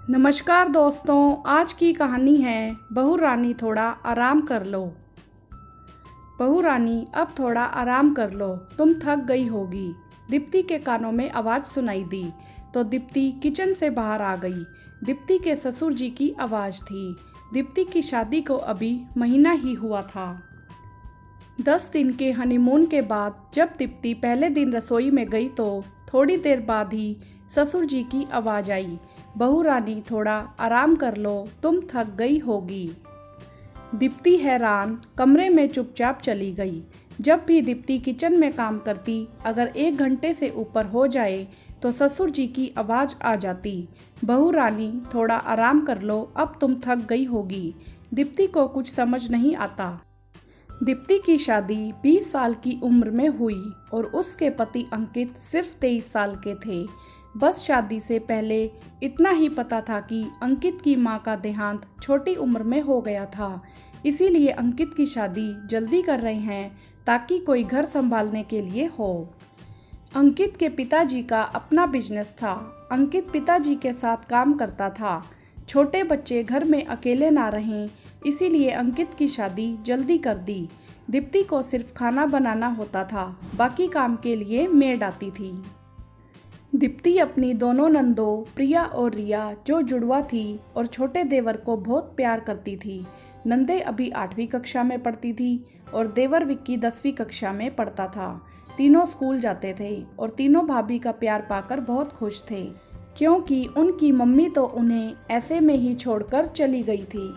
नमस्कार दोस्तों, आज की कहानी है बहू रानी थोड़ा आराम कर लो। बहू रानी अब थोड़ा आराम कर लो, तुम थक गई होगी। दीप्ति के कानों में आवाज़ सुनाई दी तो दीप्ति किचन से बाहर आ गई। दीप्ति के ससुर जी की आवाज़ थी। दीप्ति की शादी को अभी महीना ही हुआ था। 10 दिन के हनीमून के बाद जब दीप्ति पहले दिन रसोई में गई तो थोड़ी देर बाद ही ससुर जी की आवाज़ आई, बहू रानी थोड़ा आराम कर लो, तुम थक गई होगी। दीप्ति हैरान कमरे में चुपचाप चली गई। जब भी दीप्ति किचन में काम करती, अगर 1 घंटे से ऊपर हो जाए तो ससुर जी की आवाज़ आ जाती, बहू रानी थोड़ा आराम कर लो, अब तुम थक गई होगी। दीप्ति को कुछ समझ नहीं आता। दीप्ति की शादी 20 साल की उम्र में हुई और उसके पति अंकित सिर्फ 23 साल के थे। बस शादी से पहले इतना ही पता था कि अंकित की मां का देहांत छोटी उम्र में हो गया था, इसीलिए अंकित की शादी जल्दी कर रहे हैं ताकि कोई घर संभालने के लिए हो। अंकित के पिताजी का अपना बिजनेस था। अंकित पिताजी के साथ काम करता था। छोटे बच्चे घर में अकेले ना रहें, इसीलिए अंकित की शादी जल्दी कर दी। दीप्ति को सिर्फ खाना बनाना होता था, बाकी काम के लिए मेड आती थी। दीप्ति अपनी दोनों नंदों प्रिया और रिया, जो जुड़वा थी, और छोटे देवर को बहुत प्यार करती थी। नंदे अभी 8वीं कक्षा में पढ़ती थी और देवर विक्की 10वीं कक्षा में पढ़ता था। तीनों स्कूल जाते थे और तीनों भाभी का प्यार पाकर बहुत खुश थे, क्योंकि उनकी मम्मी तो उन्हें ऐसे में ही छोड़कर चली गई थी।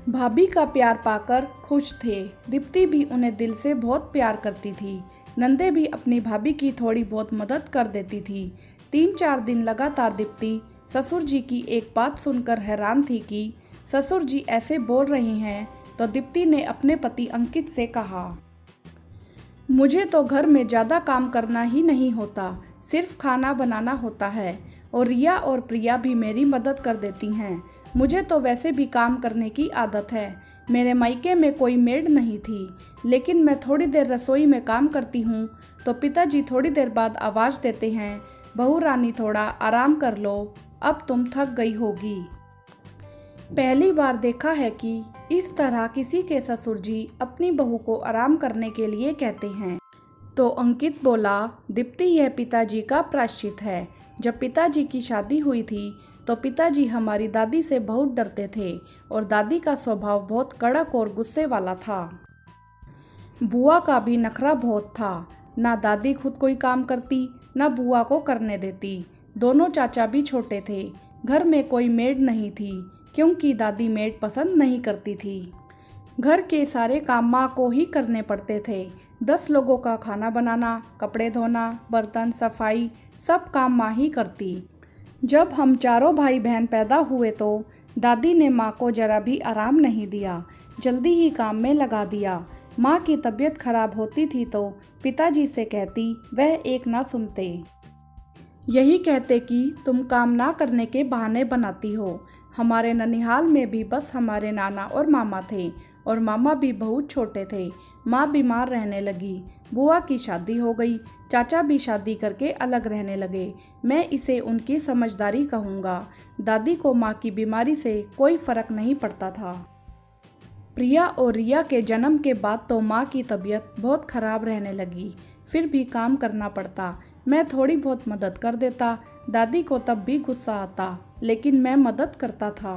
भाभी का प्यार पाकर खुश थे। दीप्ति भी उन्हें दिल से बहुत प्यार करती थी। नंदे भी अपनी भाभी की थोड़ी बहुत मदद कर देती थी। 3-4 दिन लगातार दीप्ति ससुर जी की एक बात सुनकर हैरान थी कि ससुर जी ऐसे बोल रहे हैं। तो दीप्ति ने अपने पति अंकित से कहा, मुझे तो घर में ज़्यादा काम करना ही नहीं होता, सिर्फ खाना बनाना होता है और रिया और प्रिया भी मेरी मदद कर देती हैं। मुझे तो वैसे भी काम करने की आदत है। मेरे मायके में कोई मेड नहीं थी, लेकिन मैं थोड़ी देर रसोई में काम करती हूँ तो पिताजी थोड़ी देर बाद आवाज़ देते हैं, बहू रानी थोड़ा आराम कर लो, अब तुम थक गई होगी। पहली बार देखा है कि इस तरह किसी के ससुर जी अपनी बहू को आराम करने के लिए कहते हैं। तो अंकित बोला, दीप्ति यह पिताजी का प्रायश्चित है। जब पिताजी की शादी हुई थी तो पिताजी हमारी दादी से बहुत डरते थे और दादी का स्वभाव बहुत कड़क और गुस्से वाला था। बुआ का भी नखरा बहुत था। ना दादी खुद कोई काम करती, ना बुआ को करने देती। दोनों चाचा भी छोटे थे। घर में कोई मेड नहीं थी, क्योंकि दादी मेड पसंद नहीं करती थी। घर के सारे काम माँ को ही करने पड़ते थे। 10 लोगों का खाना बनाना, कपड़े धोना, बर्तन सफाई, सब काम माँ ही करती। जब हम चारों भाई बहन पैदा हुए तो दादी ने माँ को जरा भी आराम नहीं दिया, जल्दी ही काम में लगा दिया। माँ की तबीयत खराब होती थी तो पिताजी से कहती, वह एक ना सुनते। यही कहते कि तुम काम ना करने के बहाने बनाती हो। हमारे ननिहाल में भी बस हमारे नाना और मामा थे और मामा भी बहुत छोटे थे। माँ बीमार रहने लगी, बुआ की शादी हो गई, चाचा भी शादी करके अलग रहने लगे। मैं इसे उनकी समझदारी कहूँगा। दादी को माँ की बीमारी से कोई फर्क नहीं पड़ता था। प्रिया और रिया के जन्म के बाद तो माँ की तबीयत बहुत खराब रहने लगी, फिर भी काम करना पड़ता। मैं थोड़ी बहुत मदद कर देता। दादी को तब भी गुस्सा आता, लेकिन मैं मदद करता था।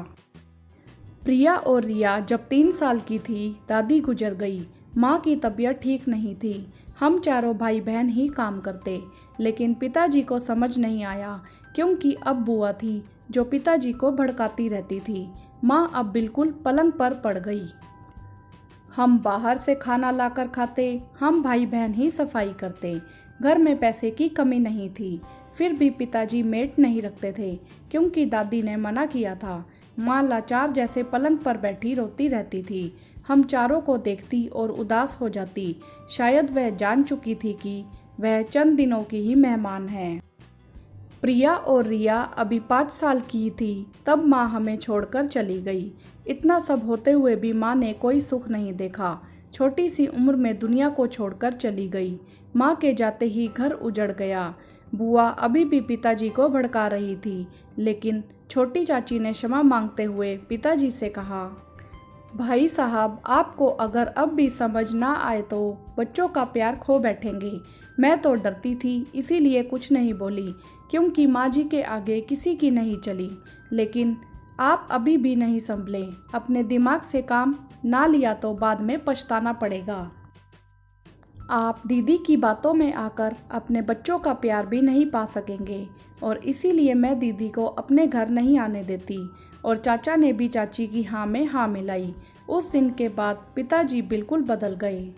प्रिया और रिया जब 3 साल की थी, दादी गुजर गई। माँ की तबीयत ठीक नहीं थी। हम चारों भाई बहन ही काम करते, लेकिन पिताजी को समझ नहीं आया, क्योंकि अब बुआ थी जो पिताजी को भड़काती रहती थी। माँ अब बिल्कुल पलंग पर पड़ गई। हम बाहर से खाना लाकर खाते, हम भाई बहन ही सफाई करते। घर में पैसे की कमी नहीं थी, फिर भी पिताजी मेड नहीं रखते थे, क्योंकि दादी ने मना किया था। माँ लाचार जैसे पलंग पर बैठी रोती रहती थी। हम चारों को देखती और उदास हो जाती। शायद वह जान चुकी थी कि वह चंद दिनों की ही मेहमान है। प्रिया और रिया अभी 5 साल की थी तब माँ हमें छोड़कर चली गई। इतना सब होते हुए भी माँ ने कोई सुख नहीं देखा। छोटी सी उम्र में दुनिया को छोड़कर चली गई। माँ के जाते ही घर उजड़ गया। बुआ अभी भी पिताजी को भड़का रही थी, लेकिन छोटी चाची ने क्षमा मांगते हुए पिताजी से कहा, भाई साहब, आपको अगर अब भी समझ ना आए तो बच्चों का प्यार खो बैठेंगे। मैं तो डरती थी, इसीलिए कुछ नहीं बोली, क्योंकि माँ जी के आगे किसी की नहीं चली। लेकिन आप अभी भी नहीं संभले। अपने दिमाग से काम ना लिया तो बाद में पछताना पड़ेगा। आप दीदी की बातों में आकर अपने बच्चों का प्यार भी नहीं पा सकेंगे, और इसीलिए मैं दीदी को अपने घर नहीं आने देती। और चाचा ने भी चाची की हाँ में हाँ मिलाई। उस दिन के बाद पिताजी बिल्कुल बदल गए।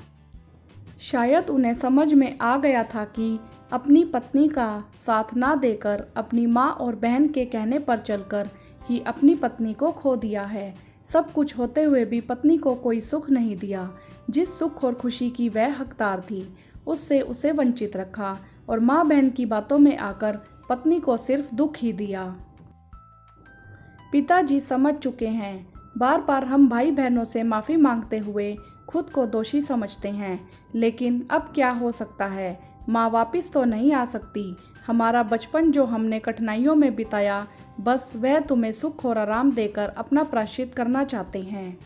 शायद उन्हें समझ में आ गया था कि अपनी पत्नी का साथ ना देकर, अपनी माँ और बहन के कहने पर चलकर ही अपनी पत्नी को खो दिया है। सब कुछ होते हुए भी पत्नी को कोई सुख नहीं दिया। जिस सुख और खुशी की वह हकदार थी, उससे उसे वंचित रखा, और माँ बहन की बातों में आकर पत्नी को सिर्फ दुख ही दिया। पिताजी समझ चुके हैं। बार बार हम भाई बहनों से माफ़ी मांगते हुए खुद को दोषी समझते हैं, लेकिन अब क्या हो सकता है। माँ वापस तो नहीं आ सकती। हमारा बचपन जो हमने कठिनाइयों में बिताया, बस वह तुम्हें सुख और आराम देकर अपना प्रायश्चित करना चाहते हैं।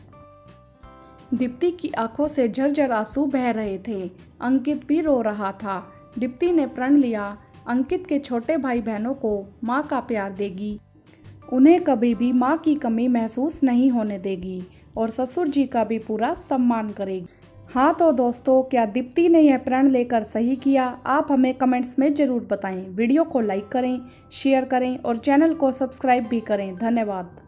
दीप्ति की आंखों से झरझर आंसू बह रहे थे। अंकित भी रो रहा था। दीप्ति ने प्रण लिया, अंकित के छोटे भाई बहनों को माँ का प्यार देगी, उन्हें कभी भी माँ की कमी महसूस नहीं होने देगी, और ससुर जी का भी पूरा सम्मान करेगी। हाँ तो दोस्तों, क्या दीप्ति ने यह प्रण लेकर सही किया? आप हमें कमेंट्स में ज़रूर बताएं। वीडियो को लाइक करें, शेयर करें और चैनल को सब्सक्राइब भी करें। धन्यवाद।